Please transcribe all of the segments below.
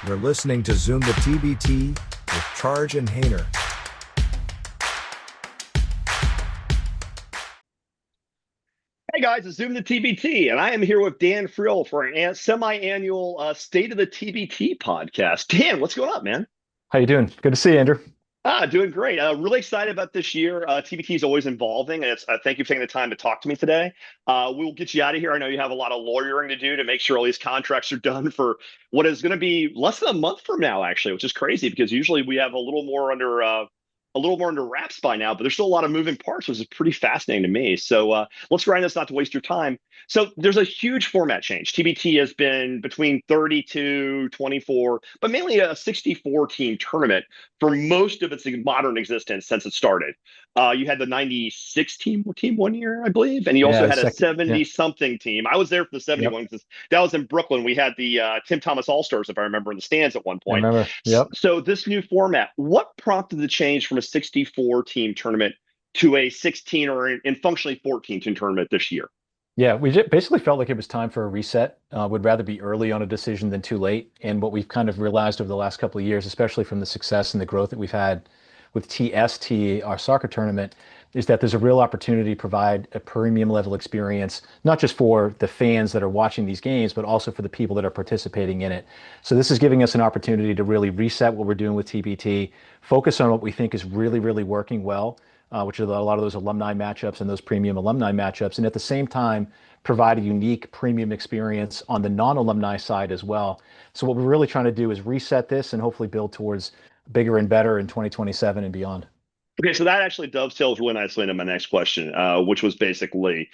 You're listening to Zoom the TBT with Charge and Hayner. Hey guys, it's Zoom the TBT, and I am here with Dan Friel for an semi-annual State of the TBT podcast. Dan, what's going on, man? How you doing? Good to see you, Andrew. Doing great. Really excited about this year. TBT is always evolving, and thank you for taking the time to talk to me today. We'll get you out of here. I know you have a lot of lawyering to do to make sure all these contracts are done for what is going to be less than a month from now, actually, which is crazy because usually we have a little more under wraps by now, but there's still a lot of moving parts, which is pretty fascinating to me. So let's grind this not to waste your time. So there's a huge format change. TBT has been between 32, 24, but mainly a 64 team tournament for most of its modern existence since it started. You had the 96 team 1 year, I believe, and you also Yeah, had a second. Yeah. 70 something team. I was there for the Yep. 71 because that was in Brooklyn. We had the Tim Thomas All Stars, if I remember, in the stands at one I point. remember. Yep. So this new format, what prompted the change from a 64 team tournament to a 16 or in functionally 14 team tournament this year? Yeah, basically felt like it was time for a reset. Would rather be early on a decision than too late. And what we've kind of realized over the last couple of years, especially from the success and the growth that we've had with TST, our soccer tournament, is that there's a real opportunity to provide a premium level experience, not just for the fans that are watching these games, but also for the people that are participating in it. So this is giving us an opportunity to really reset what we're doing with TBT, focus on what we think is really, really working well, which are a lot of those alumni matchups and those premium alumni matchups, and at the same time provide a unique premium experience on the non-alumni side as well. So what we're really trying to do is reset this and hopefully build towards bigger and better in 2027 and beyond. Okay, so that actually dovetails really nicely into my next question, which was basically,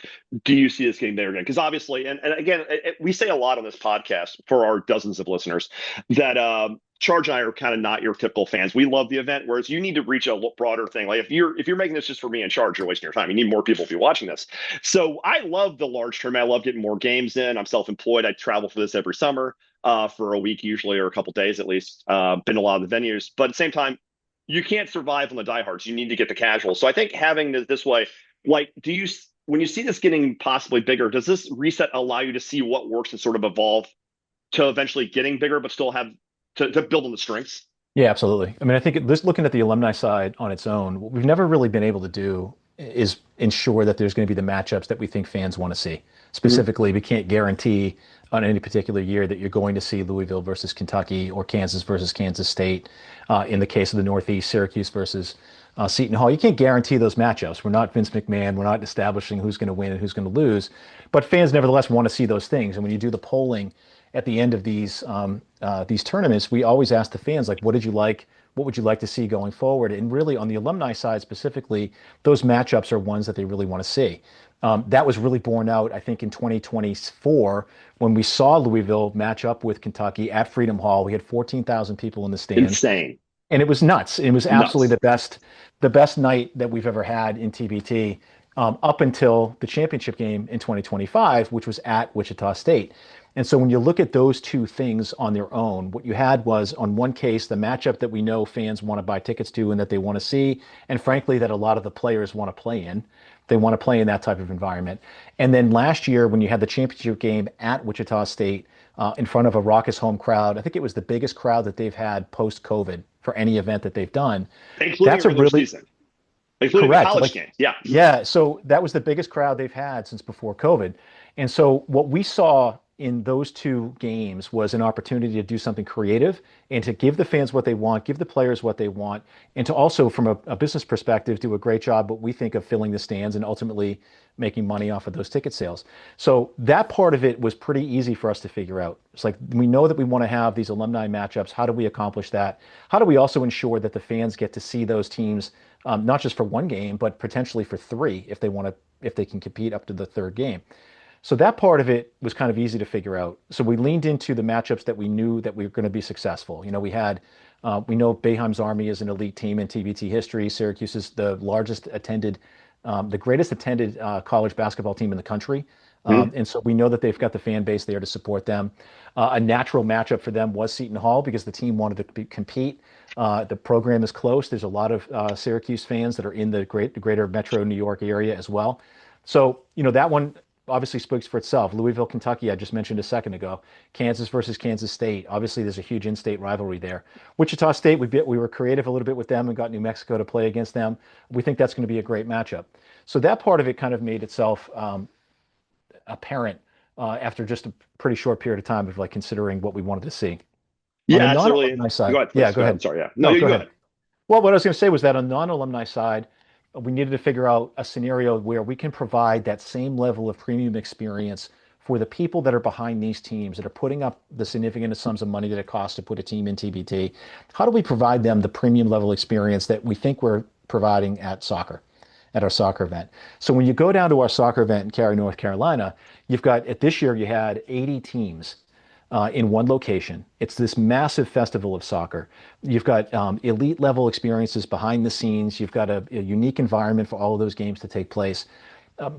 do you see this getting bigger again? Because obviously, and again, we say a lot on this podcast for our dozens of listeners that Charge and I are kind of not your typical fans. We love the event, whereas you need to reach a broader thing. Like if you're making this just for me and Charge, you're wasting your time. You need more people to be watching this. So I love the large tournament. I love getting more games in. I'm self-employed. I travel for this every summer for a week usually, or a couple days at least. Been to a lot of the venues, but at the same time, you can't survive on the diehards. You need to get the casuals. So I think having this way, like, when you see this getting possibly bigger, does this reset allow you to see what works and sort of evolve to eventually getting bigger, but still have to build on the strengths? Yeah, absolutely. I mean, I think this looking at the alumni side on its own, what we've never really been able to do is ensure that there's going to be the matchups that we think fans want to see. Mhm. Specifically, we can't guarantee on any particular year that you're going to see Louisville versus Kentucky or Kansas versus Kansas State. In the case of the Northeast, Syracuse versus Seton Hall, you can't guarantee those matchups. We're not Vince McMahon. We're not establishing who's going to win and who's going to lose. But fans nevertheless want to see those things. And when you do the polling at the end of these tournaments, we always ask the fans, like, what did you like? What would you like to see going forward? And really, on the alumni side specifically, those matchups are ones that they really want to see. That was really borne out, I think, in 2024 when we saw Louisville match up with Kentucky at Freedom Hall. We had 14,000 people in the stands, Insane. and it was nuts. It was absolutely Nuts. the best night that we've ever had in TBT, up until the championship game in 2025, which was at Wichita State. And so when you look at those two things on their own, what you had was, on one case, the matchup that we know fans want to buy tickets to and that they want to see, and frankly, that a lot of the players want to play in. They want to play in that type of environment. And then last year, when you had the championship game at Wichita State, in front of a raucous home crowd, I think it was the biggest crowd that they've had post-COVID for any event that they've done. Including That's a regular really season, including the correct. college Like, game. Yeah. yeah, so that was the biggest crowd they've had since before COVID. And so what we saw in those two games was an opportunity to do something creative and to give the fans what they want, give the players what they want, and to also, from a business perspective, do a great job, what we think, of filling the stands and ultimately making money off of those ticket sales. So that part of it was pretty easy for us to figure out. It's like, we know that we want to have these alumni matchups. How do we accomplish that? How do we also ensure that the fans get to see those teams, not just for one game, but potentially for three if if they can compete up to the third game? So that part of it was kind of easy to figure out. So we leaned into the matchups that we knew that we were going to be successful. You know, we know Boeheim's Army is an elite team in TBT history. Syracuse is the greatest attended college basketball team in the country. Mhm. And so we know that they've got the fan base there to support them. A natural matchup for them was Seton Hall because the team wanted to compete. The program is close. There's a lot of Syracuse fans that are in the greater metro New York area as well. So, you know, that one obviously speaks for itself. Louisville, Kentucky, I just mentioned a second ago. Kansas versus Kansas State. Obviously, there's a huge in-state rivalry there. Wichita State, we were creative a little bit with them and got New Mexico to play against them. We think that's going to be a great matchup. So that part of it kind of made itself apparent after just a pretty short period of time of like considering what we wanted to see. On the Yeah, it's really. non-alumni Go side, ahead, yeah, please. go Go ahead. I'm ahead. sorry. Yeah. No, No, you go go ahead. ahead. Well, what I was going to say was that on the non-alumni side, we needed to figure out a scenario where we can provide that same level of premium experience for the people that are behind these teams that are putting up the significant sums of money that it costs to put a team in TBT. How do we provide them the premium level experience that we think we're providing at our soccer event? So when you go down to our soccer event in Cary, North Carolina, you've got, at this year, you had 80 teams in one location. It's this massive festival of soccer. You've got elite level experiences behind the scenes. You've got a unique environment for all of those games to take place.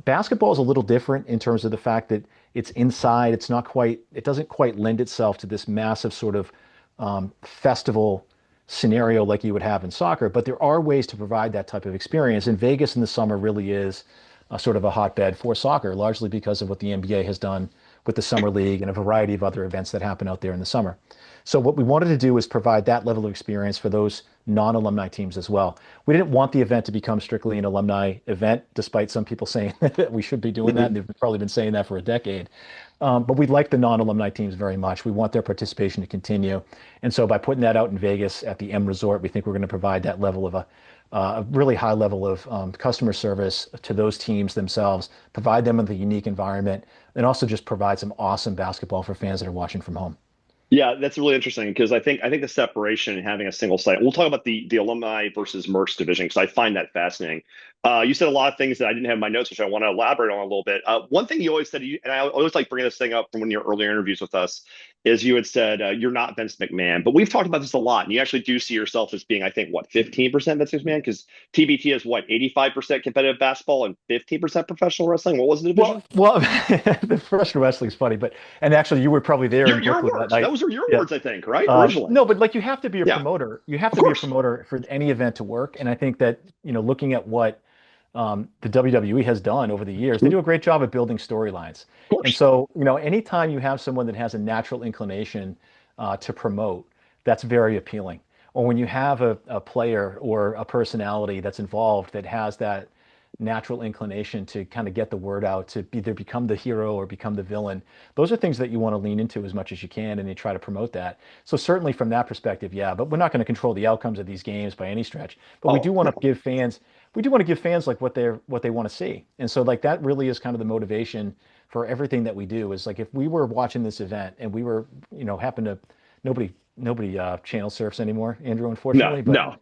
Basketball is a little different in terms of the fact that it's inside. It's not quite, it doesn't quite lend itself to this massive sort of festival scenario like you would have in soccer, but there are ways to provide that type of experience. And Vegas in the summer really is a sort of a hotbed for soccer, largely because of what the NBA has done with the Summer League and a variety of other events that happen out there in the summer. So what we wanted to do is provide that level of experience for those non-alumni teams as well. We didn't want the event to become strictly an alumni event, despite some people saying that we should be doing that, and they've probably been saying that for a decade. But we like the non-alumni teams very much. We want their participation to continue. And so by putting that out in Vegas at the M Resort, we think we're going to provide that level of a really high level of customer service to those teams themselves, provide them with a unique environment, and also just provide some awesome basketball for fans that are watching from home. Yeah, that's really interesting because I think the separation and having a single site. We'll talk about the alumni versus merch division because I find that fascinating. You said a lot of things that I didn't have in my notes, which I want to elaborate on a little bit. One thing you always said, and I always like bringing this thing up from one of your earlier interviews with us, is you had said you're not Vince McMahon, but we've talked about this a lot, and you actually do see yourself as being, I think, what 15% Vince McMahon because TBT is what 85% competitive basketball and 15% professional wrestling. What was the division? Well, the professional wrestling is funny, but and actually you were probably there in Your Brooklyn that words. night. Those were your Yeah. words, I think, right? Originally. No, but like you have to be a Yeah, promoter. You have of to be a course. promoter for any event to work. And I think that, looking at what the WWE has done over the years, they Mhm. do a great job of building storylines. Of And course. so, anytime you have someone that has a natural inclination to promote, that's very appealing. Or when you have a player or a personality that's involved that has that natural inclination to kind of get the word out to either become the hero or become the villain. Those are things that you want to lean into as much as you can and you try to promote that. So certainly from that perspective, yeah, but we're not going to control the outcomes of these games by any stretch. But Oh, no. we do want to give fans like what they want to see. And so like that really is kind of the motivation for everything that we do is like if we were watching this event and we were, happen to nobody channel surfs anymore, Andrew, No, unfortunately. But no,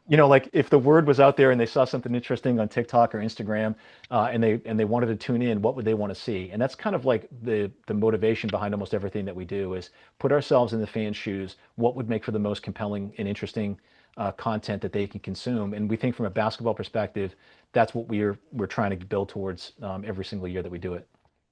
no. like if the word was out there and they saw something interesting on TikTok or Instagram, and they wanted to tune in, what would they want to see? And that's kind of like the motivation behind almost everything that we do is put ourselves in the fans' shoes. What would make for the most compelling and interesting content that they can consume? And we think from a basketball perspective, that's what we're trying to build towards every single year that we do it.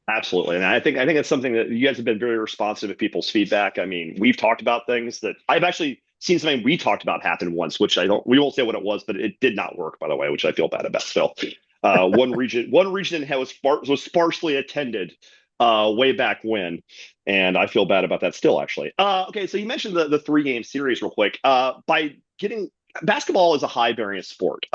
Absolutely. And I think it's something that you guys have been very responsive to people's feedback. I mean, we've talked about things that I've actually seen something we talked about happen once, which we won't say what it was, but it did not work, by the way, which I feel bad about. So one region was sparsely attended way back when. And I feel bad about that still, actually. Okay. So you mentioned the 3 game series real quick. By getting basketball is a high variance sport.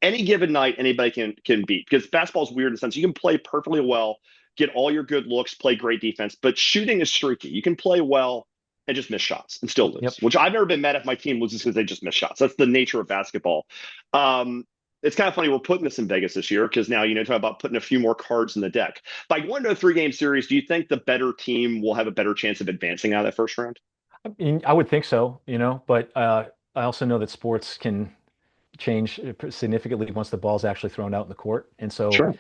Any given night, anybody can beat because basketball is weird in the sense you can play perfectly well, get all your good looks, play great defense, but shooting is streaky. You can play well and just miss shots and still lose, Yep. which I've never been mad if my team loses because they just miss shots. That's the nature of basketball. It's kind of funny we're putting this in Vegas this year because now talk about putting a few more cards in the deck. By going to a 3 game series, do you think the better team will have a better chance of advancing out of that first round? I mean, I would think so, but I also know that sports can change significantly once the ball's actually thrown out in the court. And so Sure.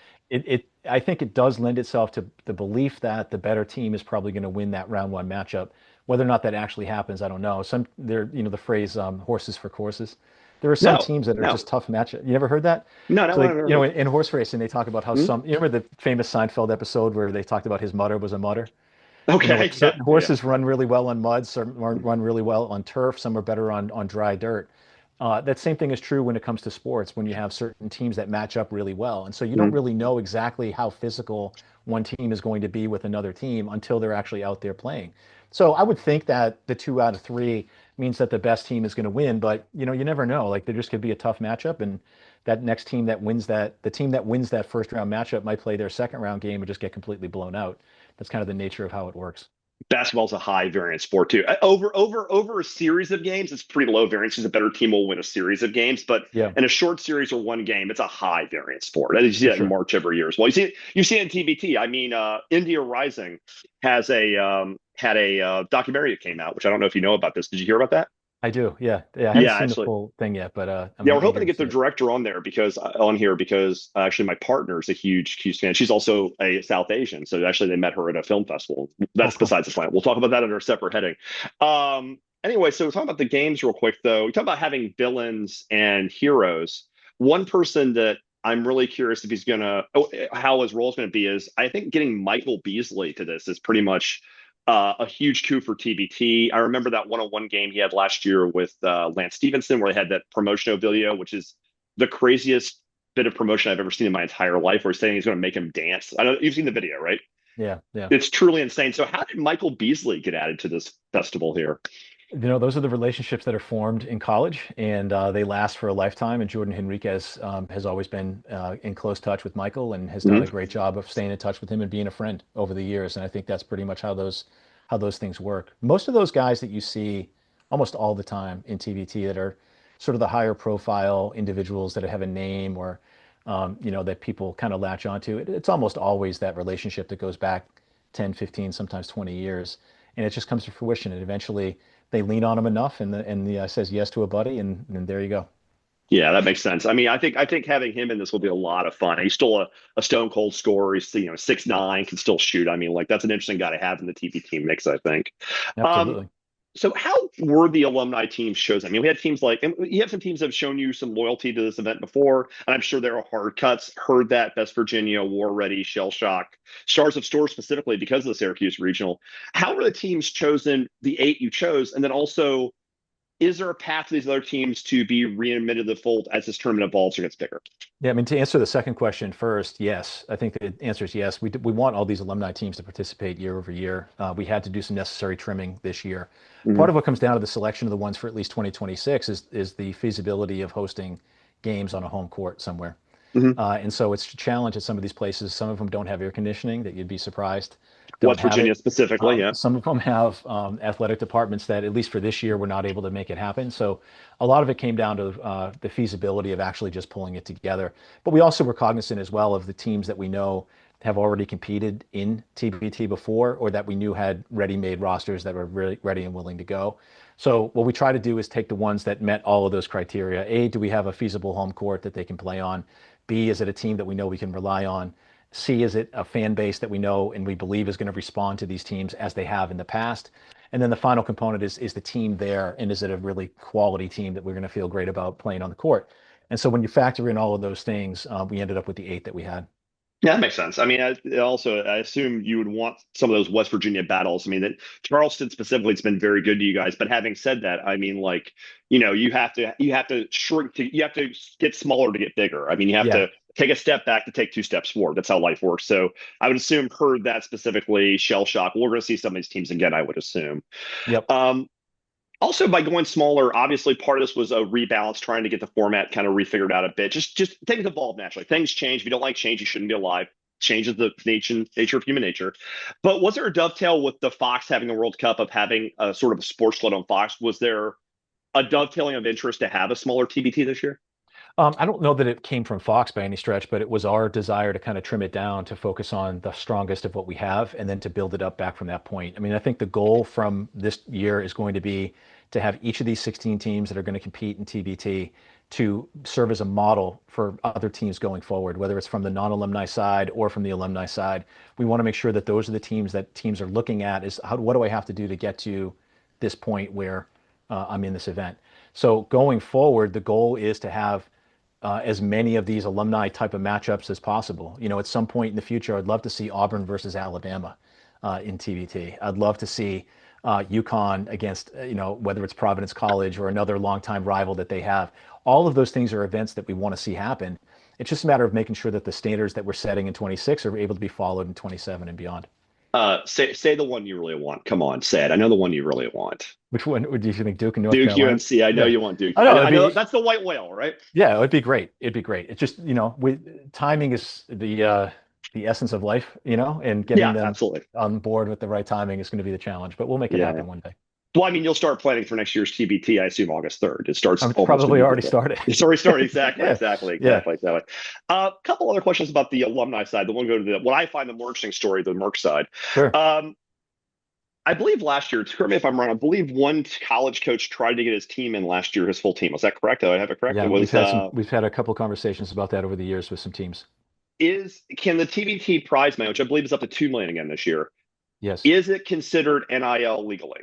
I think it does lend itself to the belief that the better team is probably going to win that round one matchup. Whether or not that actually happens, I don't know. The phrase horses for courses. There are some No, teams that are no, just tough matchup. You never heard that? no, So no, no, no, no. in horse racing, they talk about how you remember the famous Seinfeld episode where they talked about his mother was a mutter? Okay. Like Yeah. certain Yeah. horses run really well on mud, some run really well on turf, some are better on dry dirt. That same thing is true when it comes to sports, when you have certain teams that match up really well. And so you don't really know exactly how physical one team is going to be with another team until they're actually out there playing. So I would think that the 2 out of 3 means that the best team is going to win, but you never know. Like there just could be a tough matchup, and that next team that wins that, the team that wins that first round matchup might play their second round game and just get completely blown out. That's kind of the nature of how it works. Basketball's a high variance sport too. Over a series of games, it's pretty low variance because a better team will win a series of games. But Yeah, in a short series or one game, it's a high variance sport. And you see for that in sure. March every year as well. You see it in TBT. I mean, India Rising has a had a documentary that came out, which I don't know if you know about this. Did you hear about that? I do. Yeah. Yeah. I haven't Yeah, seen the actually. full thing yet, but Yeah, I'm we're hoping eager to to get the see it. director on there because actually my partner is a huge Q's fan. She's also a South Asian, so actually they met her at a film festival. Oh, That's cool. besides the point. We'll talk about that under a separate heading. Anyway, so we're talking about the games real quick though. We talk about having villains and heroes. One person that I'm really curious if he's gonna how his role is gonna be is I think getting Michael Beasley to this is pretty much a huge coup for TBT. I remember that one-on-one game he had last year with Lance Stevenson, where they had that promotional video, which is the craziest bit of promotion I've ever seen in my entire life. Where he's saying he's going to make him dance. I know you've seen the video, right? Yeah. Yeah. It's truly insane. So, how did Michael Beasley get added to this festival here? Those are the relationships that are formed in college, and they last for a lifetime. And Jordan Henriquez has always been in close touch with Michael and has done a Mm-hmm. great job of staying in touch with him and being a friend over the years. And I think that's pretty much how those things work. Most of those guys that you see almost all the time in TBT that are sort of the higher profile individuals that have a name or that people kind of latch onto. It's almost always that relationship that goes back 10, 15, sometimes 20 years. And it just comes to fruition. And eventually they lean on him enough and the says yes to a buddy. And there you go. Yeah, that makes sense. I mean, I think having him in this will be a lot of fun. He's still a stone cold scorer. He's 6'9", can still shoot. I mean, like that's an interesting guy to have in the TBT mix, I think. Um, Absolutely. So how were the alumni teams chosen? I mean, we had teams like, and you have some teams that have shown you some loyalty to this event before, and I'm sure there are hard cuts. Heard that Best Virginia, War Ready, Shell Shock, Stars of Stores specifically because of the Syracuse Regional. How were the teams chosen, the 8 you chose? And then also, is there a path for these other teams to be readmitted to the fold as this tournament evolves or gets bigger? Yeah, I mean, to answer the second question first, yes, I think the answer is yes. We want all these alumni teams to participate year over year. We had to do some necessary trimming this year. Part Hmm. of what comes down to the selection of the ones for at least 2026 is the feasibility of hosting games on a home court somewhere. Hmm. And so it's a challenge at some of these places. Some of them don't have air conditioning, that you'd be surprised, don't West have Virginia it. specifically, yeah. Some of them have athletic departments that, at least for this year, were not able to make it happen. So a lot of it came down to the feasibility of actually just pulling it together. But we also were cognizant as well of the teams that we know have already competed in TBT before, or that we knew had ready-made rosters that were really ready and willing to go. So what we try to do is take the ones that met all of those criteria. A, do we have a feasible home court that they can play on? B, is it a team that we know we can rely on? C, is it a fan base that we know and we believe is going to respond to these teams as they have in the past? And then the final component is the team there, and is it a really quality team that we're going to feel great about playing on the court? And so when you factor in all of those things, we ended up with the 8 that we had. Yeah, that makes sense. I mean, I assume you would want some of those West Virginia battles. I mean, that Charleston specifically, it's been very good to you guys. But having said that, I mean, like, you have to shrink to you have to get smaller to get bigger. I mean, you have Yeah. to take a step back to take 2 steps forward. That's how life works. So I would assume heard that specifically, shell shock. We're going to see some of these teams again. I would assume. Yep. Um, Also, by going smaller, obviously part of this was a rebalance, trying to get the format kind of refigured out a bit. Just things evolve naturally. Things change. If you don't like change, you shouldn't be alive. Change is the nature of human nature. But was there a dovetail with the Fox having the World Cup of having a sort of a sports float on Fox? Was there a dovetailing of interest to have a smaller TBT this year? I don't know that it came from Fox by any stretch, but it was our desire to kind of trim it down to focus on the strongest of what we have and then to build it up back from that point. I mean, I think the goal from this year is going to be to have each of these 16 teams that are going to compete in TBT to serve as a model for other teams going forward, whether it's from the non-alumni side or from the alumni side. We want to make sure that those are the teams that teams are looking at is what do I have to do to get to this point where I'm in this event. So going forward, the goal is to have as many of these alumni type of matchups as possible. At some point in the future, I'd love to see Auburn versus Alabama in TBT. I'd love to see UConn against, whether it's Providence College or another longtime rival that they have. All of those things are events that we want to see happen. It's just a matter of making sure that the standards that we're setting in 26 are able to be followed in 27 and beyond. Say the one you really want. Come on, say it. I know the one you really want. Which one would you think? Duke and North Duke Carolina? UNC. I know Yeah. you want Duke. I know. I know that's the white whale, right? Yeah, it'd be great. It'd be great. It's just, timing is the essence of life, and getting Yeah, them absolutely. on board with the right timing is going to be the challenge, but we'll make it Yeah. happen one day. Well, I mean, you'll start planning for next year's TBT, I assume August 3rd. It starts It's almost probably already immediately. started. It's already started. Exactly, Yeah. exactly. Yeah. A couple other questions about the alumni side. The one go to what I find the more interesting story, the Merck side. Sure. I believe last year, correct me if I'm wrong, I believe one college coach tried to get his team in last year, his full team. Was that correct? Do I have it correct? Yeah, It was, we've had a couple conversations about that over the years with some teams. can the TBT prize money, which I believe is up to $2 million again this year, Yes. is it considered NIL legally?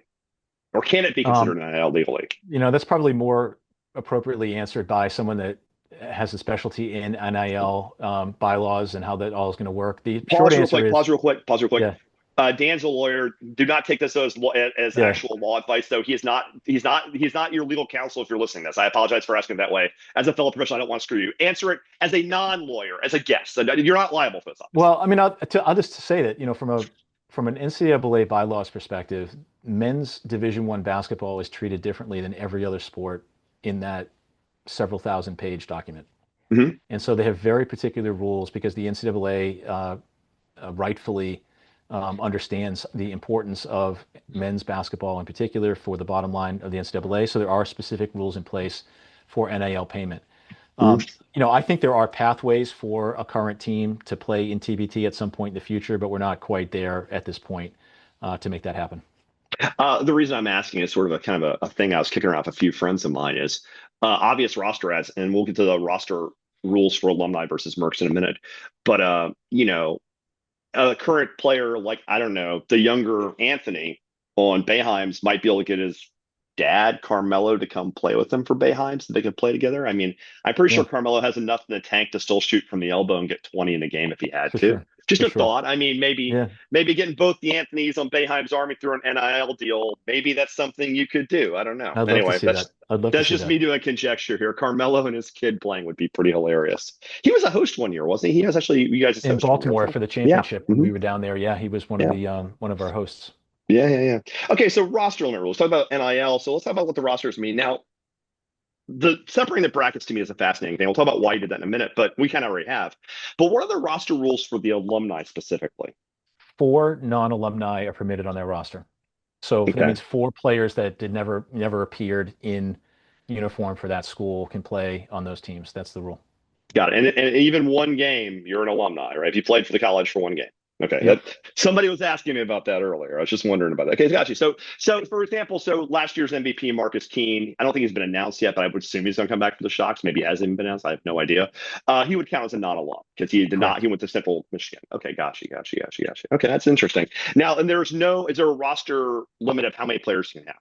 Or can it be considered NIL legally? That's probably more appropriately answered by someone that has a specialty in NIL bylaws and how that all is going to work. The short answer is Pause real quick. yeah, Dan's a lawyer. Do not take this as yeah. actual law advice, though. He's not your legal counsel if you're listening to this. I apologize for asking that way. As a fellow professional, I don't want to screw you. Answer it as a non-lawyer, as a guest. You're not liable for this. Obviously. Well, I mean, I'll just say that, from an NCAA bylaws perspective, men's Division I basketball is treated differently than every other sport in that several thousand page document. Mm-hmm. And so they have very particular rules because the NCAA rightfully understands the importance of men's basketball in particular for the bottom line of the NCAA. So there are specific rules in place for NIL payment. I think there are pathways for a current team to play in TBT at some point in the future, but we're not quite there at this point to make that happen. The reason I'm asking is sort of a kind of a thing I was kicking around with a few friends of mine is obvious roster ads, and we'll get to the roster rules for alumni versus Mercs in a minute. But a current player like, I don't know, the younger Anthony on Boehm's might be able to get his dad Carmelo to come play with them for Boeheim so they can play together. I mean, I'm pretty sure Carmelo has enough in the tank to still shoot from the elbow and get 20 in a game if he had to. Sure. Just a thought. I mean, maybe getting both the Anthonys on Boeheim's army through an NIL deal, maybe that's something you could do. I don't know. Anyway, that's just me doing conjecture here. Carmelo and his kid playing would be pretty hilarious. He was a host one year, wasn't he? He was actually, you guys in Baltimore for the championship. We were down there. Yeah, he was one of the one of our hosts. Yeah. Okay, so roster limit rules. Talk about NIL. So let's talk about what the rosters mean. Now, the separating the brackets to me is a fascinating thing. We'll talk about why you did that in a minute, but we kind of already have. But what are the roster rules for the alumni specifically? 4 non-alumni are permitted on their roster. So that means 4 players that never appeared in uniform for that school can play on those teams. That's the rule. Got it. And even one game, you're an alumni, right? If you played for the college for one game. Okay. Yep. Somebody was asking me about that earlier. I was just wondering about that. Okay, got you. So for example, last year's MVP, Marcus Keene, I don't think he's been announced yet, but I would assume he's going to come back for the Shocks. Maybe he hasn't been announced. I have no idea. He would count as a non-alum because he did not. He went to Central Michigan. Okay, gotcha. Okay, that's interesting. Now, and is there a roster limit of how many players you can have?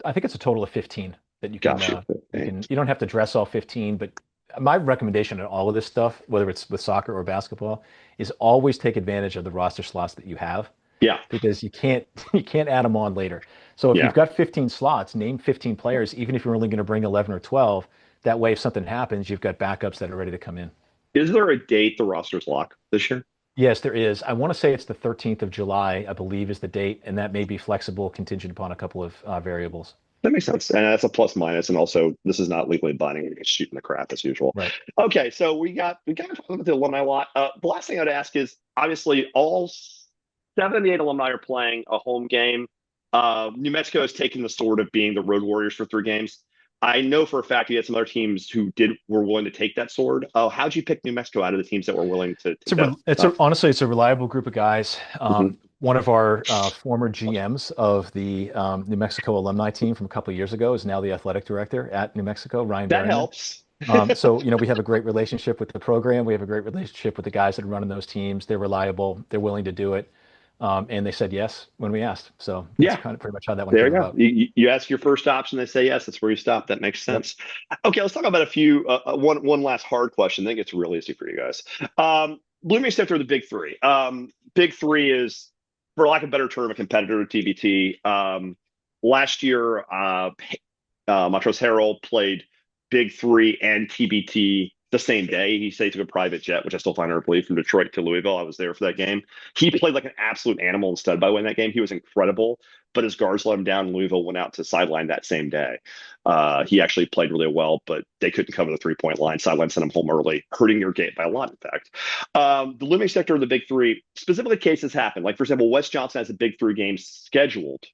I think it's a total of 15 that you can. You don't have to dress all 15, but my recommendation on all of this stuff, whether it's with soccer or basketball, is always take advantage of the roster slots that you have. Yeah. Because you can't add them on later. So if you've got 15 slots, name 15 players, even if you're only going to bring 11 or 12. That way, if something happens, you've got backups that are ready to come in. Is there a date the roster's locked this year? Yes, there is. I want to say it's the 13th of July, I believe is the date, and that may be flexible, contingent upon a couple of variables. That makes sense. And that's a plus minus. And also, this is not legally binding. We're just shooting the crap as usual. Right. Okay. So we got to talk about the alumni a lot. The last thing I'd ask is obviously all 7 of the 8 alumni are playing a home game. New Mexico has taken the sword of being the road warriors for 3 games. I know for a fact you had some other teams who were willing to take that sword. How'd you pick New Mexico out of the teams that were willing to take that? Honestly, it's a reliable group of guys. One of our former GMs of the New Mexico alumni team from a couple of years ago is now the athletic director at New Mexico, Ryan That Berryman. helps. So, we have a great relationship with the program. We have a great relationship with the guys that are running those teams. They're reliable. They're willing to do it. And they said yes when we asked. So that's kind of pretty much how that one came about. You ask your first option, they say yes. That's where you stop. That makes sense. Yep. Okay, let's talk about a few. One last hard question. I think it's really easy for you guys. Blooming stepped through the big 3. Big 3 is for lack of a better term, a competitor to TBT. Last year, Montrose Harrell played Big Three and TBT the same day. He said he took a private jet, which I still find hard to believe, from Detroit to Louisville. I was there for that game. He played like an absolute animal and stud by the way in that game. He was incredible, but his guards let him down. Louisville went out to sideline that same day. He actually played really well, but they couldn't cover the 3-point line. Sideline sent him home early, hurting your game by a lot, in fact. The looming sector of the Big Three, specifically cases happen. Like, for example, Wes Johnson has a Big Three game scheduled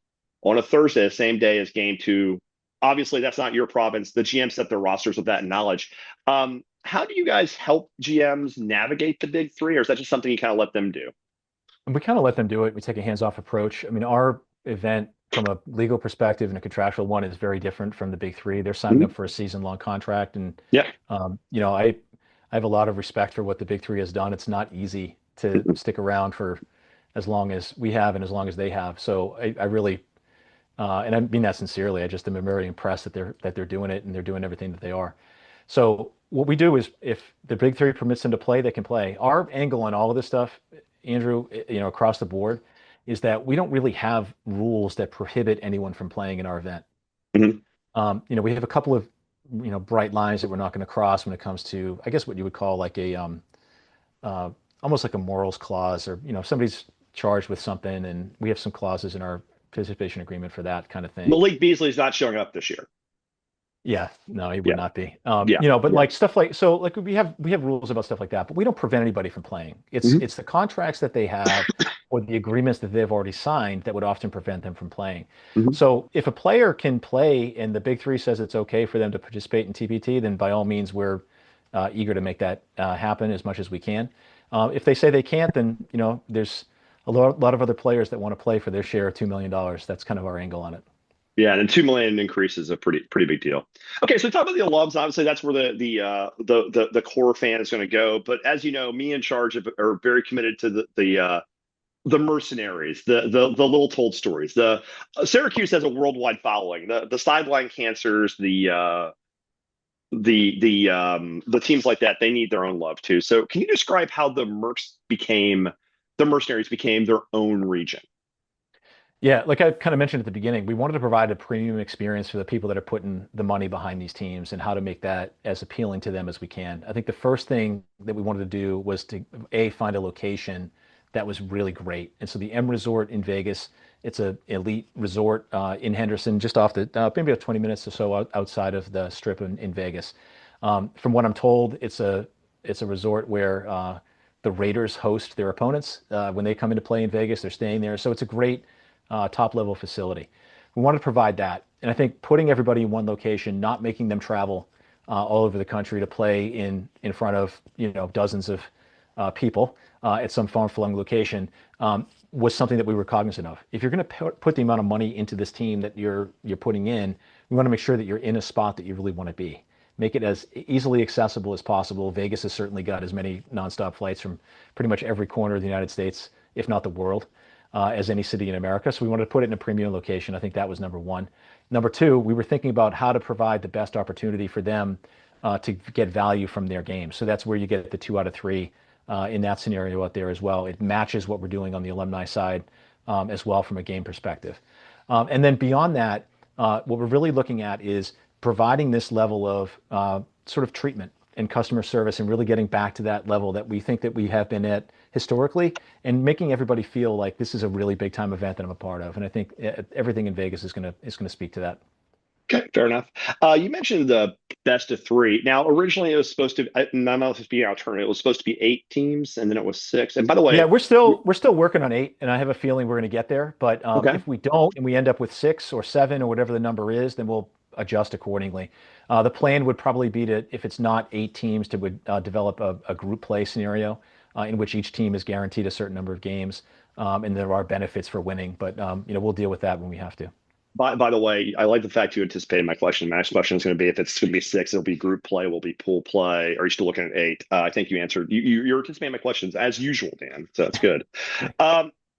on a Thursday, the same day as game two. Obviously, that's not your province. The GM set their rosters with that knowledge. How do you guys help GMs navigate the Big Three, or is that just something you kind of let them do? And we kind of let them do it. We take a hands-off approach. I mean, our event from a legal perspective and a contractual one is very different from the Big Three. They're signing up for a season-long contract, and Yeah. I have a lot of respect for what the Big Three has done. It's not easy to stick around for as long as we have and as long as they have. So I really, and I mean that sincerely. I just am very impressed that they're doing it and they're doing everything that they are. So what we do is, if the Big Three permits them to play, they can play. Our angle on all of this stuff, Andrew, across the board, is that we don't really have rules that prohibit anyone from playing in our event. We have a couple of, bright lines that we're not going to cross when it comes to, I guess, what you would call like a, almost like a morals clause, or, if somebody's charged with something, and we have some clauses in our participation agreement for that kind of thing. Malik Beasley's not showing up this year. Yeah, no, he would Yeah. not be. Yeah. But like stuff like, so like we have rules about stuff like that, but we don't prevent anybody from playing. It's the contracts that they have or the agreements that they've already signed that would often prevent them from playing. So if a player can play and the Big Three says it's okay for them to participate in TBT, then by all means we're eager to make that happen as much as we can. If they say they can't, then there's a lot of other players that want to play for their share of $2 million. That's kind of our angle on it. Yeah, and 2 million increase is a pretty big deal. Okay, so talk about the alums. Obviously, that's where the core fan is going to go. But as you know, me and Charge are very committed to the mercenaries, the little told stories. The Syracuse has a worldwide following. The sideline cancers, the teams like that, they need their own love too. So can you describe how the mercenaries became their own region? Yeah, like I kind of mentioned at the beginning, we wanted to provide a premium experience for the people that are putting the money behind these teams, and how to make that as appealing to them as we can. I think the first thing that we wanted to do was to find a location that was really great. And so the M Resort in Vegas, it's an elite resort in Henderson, just off the maybe about 20 minutes or so outside of the Strip in Vegas. From what I'm told, it's a resort where the Raiders host their opponents when they come into play in Vegas. They're staying there, so it's a great top level facility. We want to provide that. And I think putting everybody in one location, not making them travel all over the country to play in front of dozens of people at some far-flung location was something that we were cognizant of. If you're going to put the amount of money into this team that you're putting in, we want to make sure that you're in a spot that you really want to be. Make it as easily accessible as possible. Vegas has certainly got as many nonstop flights from pretty much every corner of the United States, if not the world, as any city in America. So we wanted to put it in a premium location. I think that was number one. Number two, we were thinking about how to provide the best opportunity for them to get value from their game. So that's where you get the 2 out of 3 in that scenario out there as well. It matches what we're doing on the alumni side as well from a game perspective. And then beyond that, what we're really looking at is providing this level of sort of treatment and customer service, and really getting back to that level that we think that we have been at historically, and making everybody feel like this is a really big time event that I'm a part of. And I think everything in Vegas is going to speak to that. Okay, fair enough. You mentioned the best of 3. Now, originally it was supposed to, not supposed to be an alternative. It was supposed to be 8 teams, and then it was 6. And by the way, yeah, we're still working on 8, and I have a feeling we're going to get there. But if we don't, and we end up with 6 or 7 or whatever the number is, then we'll adjust accordingly. The plan would probably be to, if it's not 8 teams, to develop a group play scenario in which each team is guaranteed a certain number of games, and there are benefits for winning. But we'll deal with that when we have to. By the way, I like the fact you anticipated my question. My next question is going to be, if it's going to be 6, it'll be group play, will be pool play, or are you still looking at 8? I think you answered. You're anticipating my questions as usual, Dan. So that's good.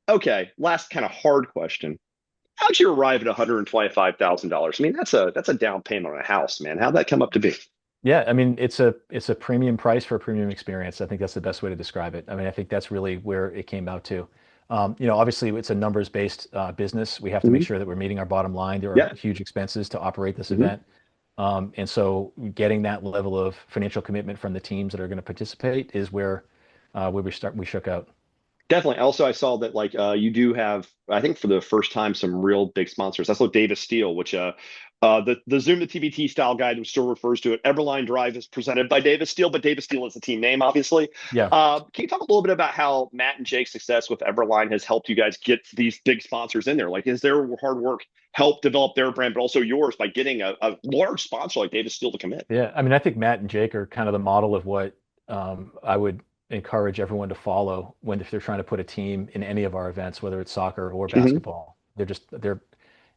Okay, last kind of hard question. How'd you arrive at $125,000? I mean, that's a down payment on a house, man. How'd that come up to be? Yeah, I mean, it's a premium price for a premium experience. I think that's the best way to describe it. I mean, I think that's really where it came out to. Obviously it's a numbers-based business. We have to make Mhm. sure that we're meeting our bottom line. There are Yeah. huge expenses to operate this Mhm. event. And so getting that level of financial commitment from the teams that are going to participate is where we shook out. Definitely. Also, I saw that you do have, I think for the first time, some real big sponsors. I saw Davis Steel, which the Zoom the TBT style guide still refers to it. Everline Drive is presented by Davis Steel, but Davis Steel is the team name, obviously. Yeah. Can you talk a little bit about how Matt and Jake's success with Everline has helped you guys get these big sponsors in there? Like, is their hard work help develop their brand, but also yours by getting a large sponsor like Davis Steel to come in? Yeah. I mean, I think Matt and Jake are kind of the model of what I would encourage everyone to follow if they're trying to put a team in any of our events, whether it's soccer or Mhm. basketball.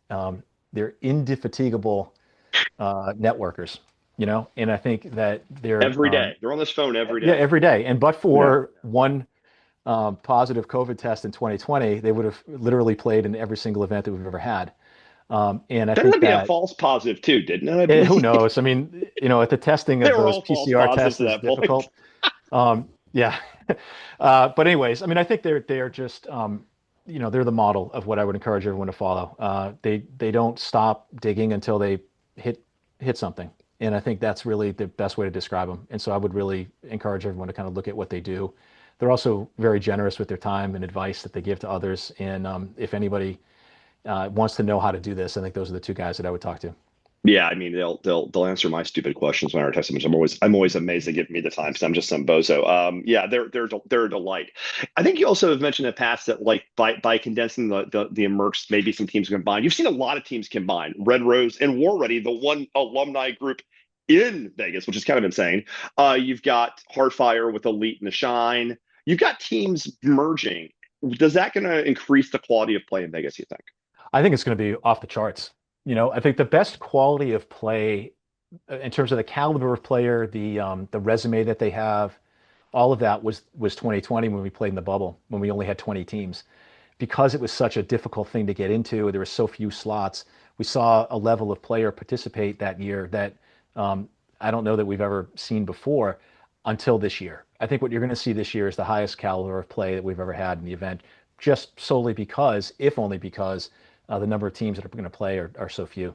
Um, they're indefatigable networkers, and I think that Every day. They're on this phone every yeah, day. every day. And but Yeah. for one positive COVID test in 2020, they would have literally played in every single event that we've ever had. And I There think would be a that false positive too, didn't it? I who believe knows? I mean, at the testing they of were those all false PCR positives tests at is that point. difficult. Yeah. But anyways, I mean, I think they're just they're the model of what I would encourage everyone to follow. They don't stop digging until they hit hit something, and I think that's really the best way to describe them. And so I would really encourage everyone to kind of look at what they do. They're also very generous with their time and advice that they give to others. And if anybody wants to know how to do this, I think those are the two guys that I would talk to. Yeah, I mean they'll answer my stupid questions when I text them. I'm always amazed they give me the time because I'm just some bozo. Yeah, they're a delight. I think you also have mentioned in the past that like by condensing the immersed, maybe some teams combined. You've seen a lot of teams combine. Red Rose and War Ready, the one alumni group in Vegas, which is kind of insane. You've got Hardfire with Elite and the Shine. You've got teams merging. Does that going to increase the quality of play in Vegas, you think? I think it's going to be off the charts. I think the best quality of play in terms of the caliber of player, the resume that they have, all of that was 2020 when we played in the bubble, when we only had 20 teams. Because it was such a difficult thing to get into, there were so few slots. We saw a level of player participate that year that I don't know that we've ever seen before until this year. I think what you're going to see this year is the highest caliber of play that we've ever had in the event, just solely because, if only because, the number of teams that are going to play are so few.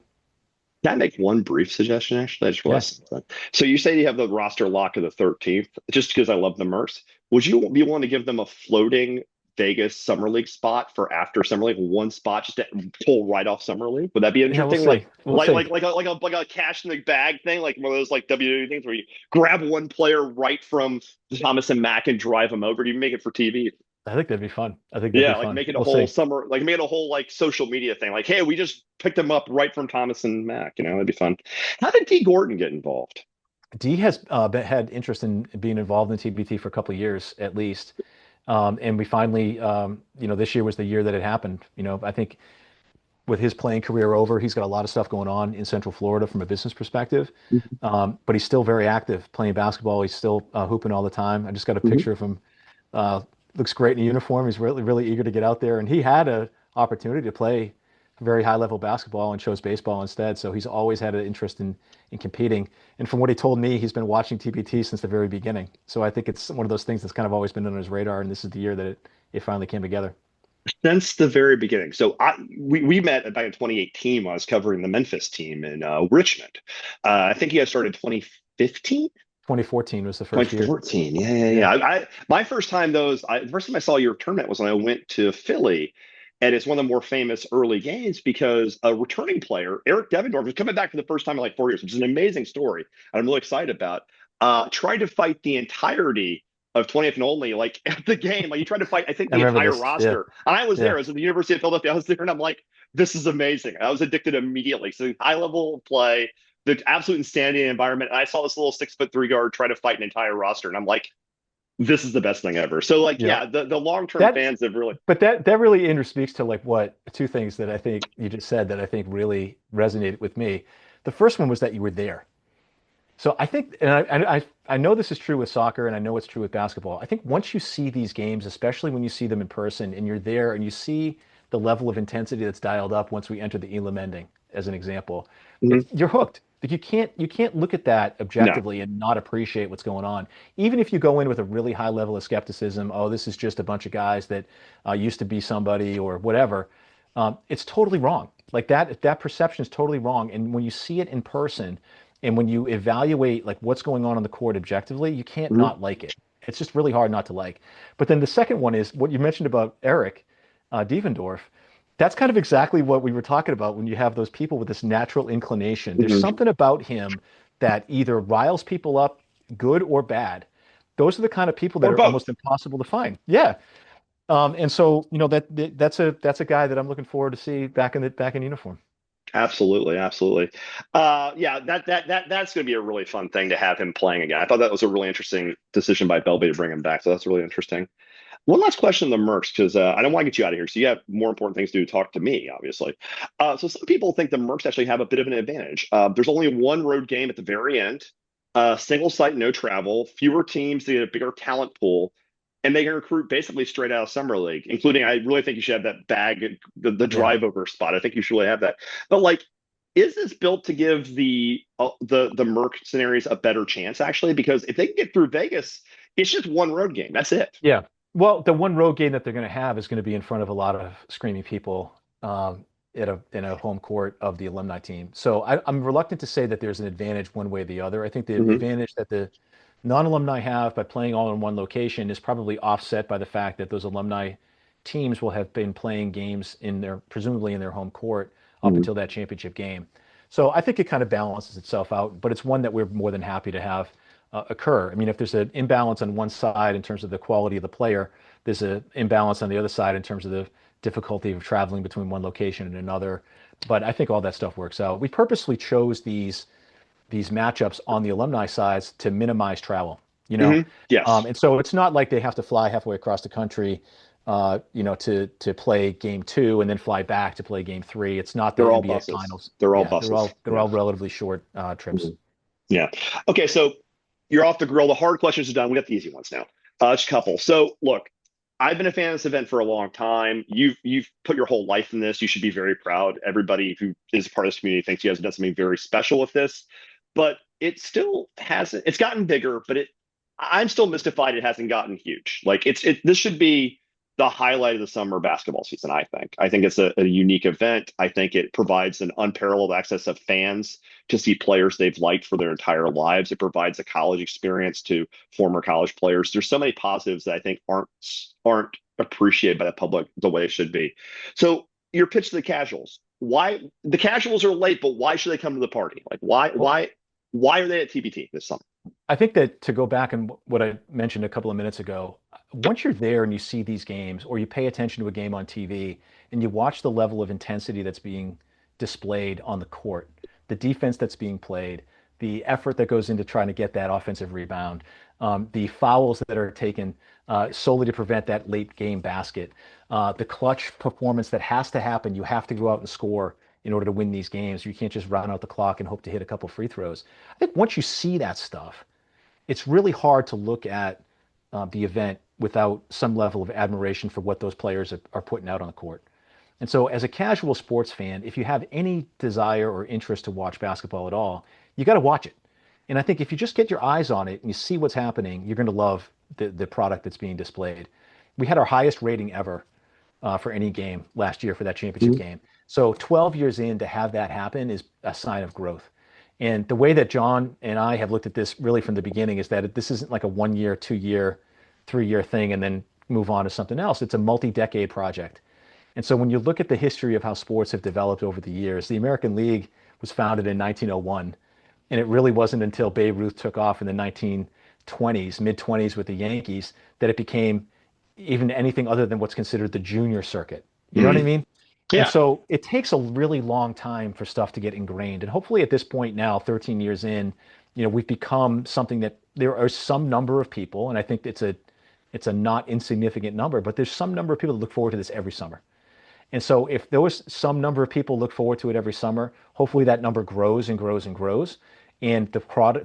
Can I make one brief suggestion, actually? I just Yeah. realized something. So you say you have the roster lock of the 13th, just because I love the Mercs. Would you be willing to give them a floating Vegas Summer League spot for after Summer League, one spot just to pull right off Summer League? Would that be Yeah, we'll interesting? see. We'll see. Like a cash in the bag thing, like one of those like WWE things where you grab one player right from Thomas and Mack and drive them over. Do you make it for TV? I think that'd be fun. I think that'd be Yeah, like fun. make it a We'll whole see. summer, like make it a whole like social media thing. Like, hey, we just picked them up right from Thomas and Mack. That'd be fun. How did D Gordon get involved? D has had interest in being involved in TBT for a couple of years at least. And we finally, this year was the year that it happened. I think with his playing career over, he's got a lot of stuff going on in Central Florida from a business perspective. But he's still very active playing basketball. He's still hooping all the time. I just got a Mhm. picture of him. Looks great in uniform. He's really, really eager to get out there. And he had an opportunity to play very high level basketball and chose baseball instead. So he's always had an interest in competing. And from what he told me, he's been watching TBT since the very beginning. So I think it's one of those things that's kind of always been on his radar. And this is the year that it finally came together. Since the very beginning. So we met back in 2018 when I was covering the Memphis team in Richmond. I think you guys started 2015. 2014 was the first year. 2014. Yeah, yeah, Yeah. yeah. My first time the first time I saw your tournament was when I went to Philly, and it's one of the more famous early games because a returning player, Eric Devendorf, was coming back for the first time in like 4 years, which is an amazing story. And I'm really excited about. Tried to fight the entirety of 20th and only like at the game. Like you tried to fight, I think I the remember entire this. Yeah. roster. And I was there. Yeah. I was at the University of Philadelphia. I was there, and I'm like, this is amazing. I was addicted immediately. So high level of play, the absolute insanity environment. And I saw this little 6'3" guard try to fight an entire roster, and I'm like, this is the best thing ever. So like, Yeah. yeah, the long term That fans have really. But that really speaks to like what two things that I think you just said that I think really resonated with me. The first one was that you were there. So I think, and I know this is true with soccer, and I know it's true with basketball. I think once you see these games, especially when you see them in person, and you're there, and you see the level of intensity that's dialed up once we enter the Elam ending, as an example, Mhm. you're hooked. Like you can't look at that No. objectively and not appreciate what's going on. Even if you go in with a really high level of skepticism, oh, this is just a bunch of guys that used to be somebody or whatever, it's totally wrong. Like that perception is totally wrong. And when you see it in person, and when you evaluate like what's going on the court objectively, you can't Mhm. not like it. It's just really hard not to like. But then the second one is what you mentioned about Eric Devendorf. That's kind of exactly what we were talking about when you have those people with this natural inclination. There's Mhm. something about him that either riles people up, good or bad. Those are the kind of people that Or are almost both. impossible to find. Yeah. And so, that's a guy that I'm looking forward to see back in uniform. Absolutely, absolutely. Yeah, that's going to be a really fun thing to have him playing again. I thought that was a really interesting decision by Belby to bring him back. So that's really interesting. One last question on the Mercs, because I don't want to get you out of here. So you have more important things to do. Talk to me, obviously. So some people think the Mercs actually have a bit of an advantage. There's only one road game at the very end, single site, no travel, fewer teams, they get a bigger talent pool, and they can recruit basically straight out of summer league. Including, I really think you should have that bag, the Yeah. drive over spot. I think you should really have that. But like, is this built to give the mercenaries a better chance actually? Because if they can get through Vegas, it's just one road game. That's it. Yeah. Well, the one road game that they're going to have is going to be in front of a lot of screaming people in a home court of the alumni team. So I'm reluctant to say that there's an advantage one way or the other. I think the Hmm. advantage that the non-alumni have by playing all in one location is probably offset by the fact that those alumni teams will have been playing games presumably in their home court up Hmm. until that championship game. So I think it kind of balances itself out, but it's one that we're more than happy to have occur. I mean, if there's an imbalance on one side in terms of the quality of the player, there's an imbalance on the other side in terms of the difficulty of traveling between one location and another. But I think all that stuff works out. We purposely chose these matchups on the alumni sides to minimize travel, you know? Hmm. Yes, And so it's not like they have to fly halfway across the country, to play game two and then fly back to play game three. It's not the they're all NBA buses. finals. They're all Yeah, they're buses. all they're Yeah. all relatively short trips. Mhm. Yeah. Okay, so you're off the grill. The hard questions are done. We got the easy ones now. Just a couple. So look, I've been a fan of this event for a long time. You've put your whole life in this. You should be very proud. Everybody who is a part of this community thinks you guys have done something very special with this. But it still hasn't. It's gotten bigger, but I'm still mystified. It hasn't gotten huge. Like this should be the highlight of the summer basketball season. I think it's a unique event. I think it provides an unparalleled access of fans to see players they've liked for their entire lives. It provides a college experience to former college players. There's so many positives that I think aren't appreciated by the public the way it should be. So your pitch to the casuals. Why the casuals are late, but why should they come to the party? Like Well, why are they at TBT this summer? I think that to go back and what I mentioned a couple of minutes ago, once you're there and you see these games or you pay attention to a game on TV and you watch the level of intensity that's being displayed on the court, the defense that's being played, the effort that goes into trying to get that offensive rebound, the fouls that are taken solely to prevent that late game basket, the clutch performance that has to happen. You have to go out and score in order to win these games. You can't just run out the clock and hope to hit a couple free throws. I think once you see that stuff, it's really hard to look at the event without some level of admiration for what those players are putting out on the court. And so, as a casual sports fan, if you have any desire or interest to watch basketball at all, you got to watch it. And I think if you just get your eyes on it and you see what's happening, you're going to love the product that's being displayed. We had our highest rating ever for any game last year for that championship Mhm. game. So 12 years in to have that happen is a sign of growth. And the way that John and I have looked at this really from the beginning is that this isn't like a 1 year, 2 year, 3 year thing and then move on to something else. It's a multi-decade project. And so when you look at the history of how sports have developed over the years, the American League was founded in 1901. And it really wasn't until Babe Ruth took off in the 1920s, mid 20s with the Yankees, that it became even anything other than what's considered the junior circuit. You know what I Mhm. mean? And Yeah. so it takes a really long time for stuff to get ingrained. And hopefully at this point now, 13 years in, we've become something that there are some number of people, and I think it's a not insignificant number, but there's some number of people that look forward to this every summer. And so if there was some number of people look forward to it every summer, hopefully that number grows and grows and grows. And the quality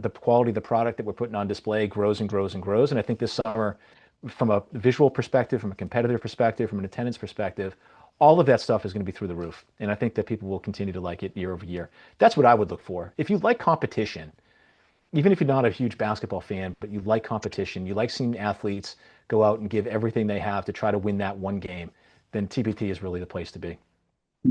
of the product that we're putting on display grows and grows and grows. And I think this summer, from a visual perspective, from a competitive perspective, from an attendance perspective, All of that stuff is going to be through the roof. And I think that people will continue to like it year over year. That's what I would look for. If you like competition, even if you're not a huge basketball fan, but you like competition, you like seeing athletes go out and give everything they have to try to win that one game, then TBT is really the place to be.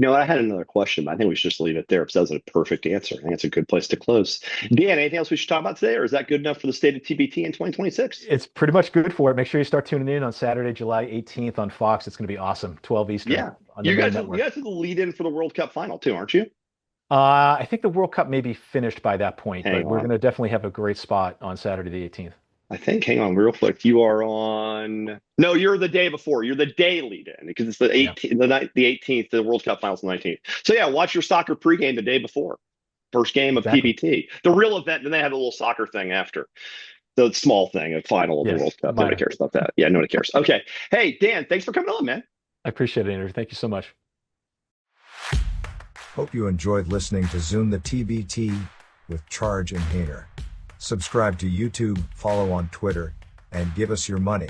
I had another question, but I think we should just leave it there because that was a perfect answer. I think it's a good place to close. Dan, anything else we should talk about today, or is that good enough for the state of TBT in 2026? It's pretty much good for it. Make sure you start tuning in on Saturday, July 18th on Fox. It's going to be awesome. 12 Eastern. Yeah. On the You main guys, network. you guys are the lead in for the World Cup final too, aren't you? I think the World Cup may be finished by that point, Hang but we're on. going to definitely have a great spot on Saturday the 18th. Hang on real quick. You are on. No, you're the day before. You're the day lead in because it's the 18th, the night, the 18th. The World Cup finals the 19th. So yeah, watch your soccer pregame the day before, first game of Exactly. TBT, the real event. Then they have a little soccer thing after the small thing, a final of the Yes, World Cup. minor. Nobody cares about that. Yeah, nobody cares. Okay, hey Dan, thanks for coming on, man. I appreciate it, Andrew. Thank you so much. Hope you enjoyed listening to Zoom the TBT with Charge and Hainer. Subscribe to YouTube, follow on Twitter, and give us your money.